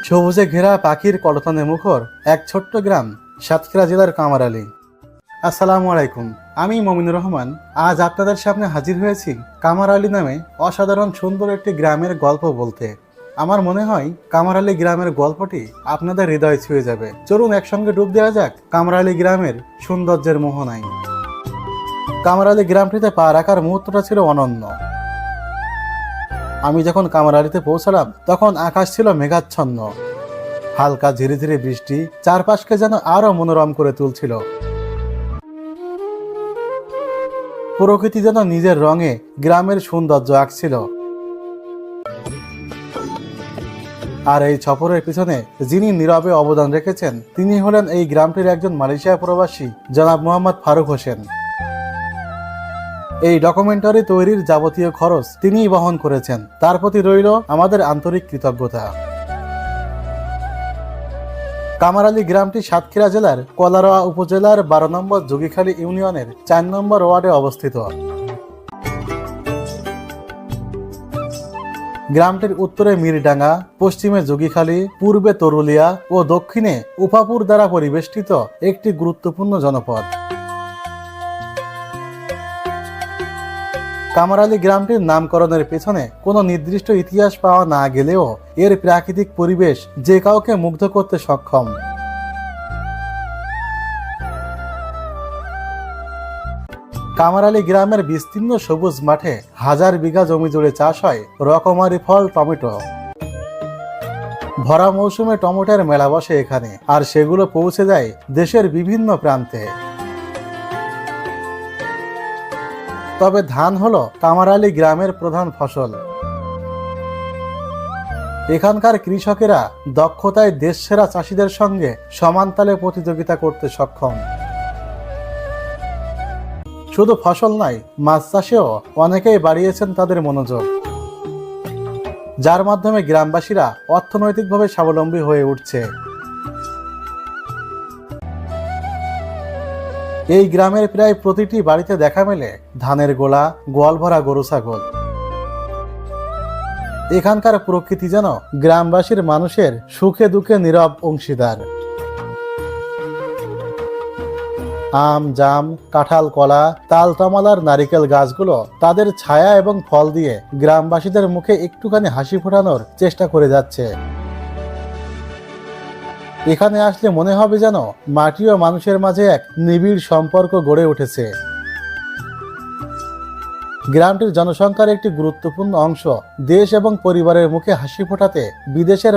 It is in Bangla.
সবুজে ঘেরা পাখির কলতানে মুখর এক ছোট্ট গ্রাম সাতক্ষীরা জেলার কামারআলী। আসসালামু আলাইকুম, আমি মমিনুর রহমান। আজ আপনাদের সামনে হাজির হয়েছি কামারআলী নামে অসাধারণ সুন্দর একটি গ্রামের গল্প বলতে। আমার মনে হয় কামারআলী গ্রামের গল্পটি আপনাদের হৃদয় ছুঁয়ে যাবে। চলুন একসঙ্গে ডুব দেওয়া যাক কামারআলী গ্রামের সৌন্দর্যের মোহনায়। কামারআলী গ্রামটিতে পা রাখার মুহূর্তটা ছিল অনন্য। আমি যখন কামারআলীতে পৌঁছালাম তখন আকাশ ছিল মেঘাচ্ছন্ন। হালকা ধীরে ধীরে বৃষ্টি চারপাশকে যেন আরো মনোরম করে তুলছিল। প্রকৃতি যেন নিজের রঙে গ্রামের সৌন্দর্য আঁকছিল। আর এই সফরের পিছনে যিনি নীরবে অবদান রেখেছেন তিনি হলেন এই গ্রামটির একজন মালয়েশিয়া প্রবাসী জনাব মোহাম্মদ ফারুক হোসেন। এই ডকুমেন্টারি তৈরির যাবতীয় খরচ তিনিই বহন করেছেন। তার প্রতি রইল আমাদের আন্তরিক কৃতজ্ঞতা। কামারআলী গ্রামটি সাতক্ষীরা জেলার কলারোয়া উপজেলার 12 নম্বর যোগীখালী ইউনিয়নের 4 নম্বর ওয়ার্ডে অবস্থিত। গ্রামটির উত্তরে মিরডাঙ্গা, পশ্চিমে যোগীখালী, পূর্বে তরুলিয়া ও দক্ষিণে উপাপুর দ্বারা পরিবেষ্টিত একটি গুরুত্বপূর্ণ জনপদ। কামারআলী গ্রামটির নামকরণের পেছনে কোনো নির্দিষ্ট ইতিহাস পাওয়া না গেলেও এর প্রাকৃতিক পরিবেশ যে কাউকে মুগ্ধ করতে সক্ষম। কামারআলী গ্রামের বিস্তীর্ণ সবুজ মাঠে 1000 বিঘা জমি জুড়ে চাষ হয় রকমারি ফল টমেটো। ভরা মৌসুমে টমেটোর মেলা বসে এখানে, আর সেগুলো পৌঁছে যায় দেশের বিভিন্ন প্রান্তে। তবে ধান হলো কামারআলী গ্রামের প্রধান ফসল। এখানকার কৃষকেরা দক্ষতায় দেশসেরা চাষিদের সঙ্গে সমানতালে প্রতিযোগিতা করতে সক্ষম। শুধু ফসল নয়, মাছ চাষেও অনেকেই বাড়িয়েছেন তাদের মনোযোগ, যার মাধ্যমে গ্রামবাসীরা অর্থনৈতিকভাবে স্বাবলম্বী হয়ে উঠছে। এই গ্রামের প্রায় প্রতিটি বাড়িতে দেখা মেলে ধানের গোলা, গোয়াল ভরা গরু ছাগল। এখানকার প্রকৃতি যেন গ্রামবাসীর মানুষের সুখে দুঃখে নীরব অংশীদার। আম, জাম, কাঁঠাল, কলা, তাল, তমালার নারিকেল গাছগুলো তাদের ছায়া এবং ফল দিয়ে গ্রামবাসীদের মুখে একটুখানি হাসি ফোটানোর চেষ্টা করে যাচ্ছে। এখানে আসলে মনে হবে যেন মাটি ও মানুষের মাঝে এক নিবিড় সম্পর্ক গড়ে উঠেছে। গ্রামটির জনসংখ্যার একটি গুরুত্বপূর্ণ অংশ দেশ এবং পরিবারের মুখে হাসি ফোটাতে বিদেশের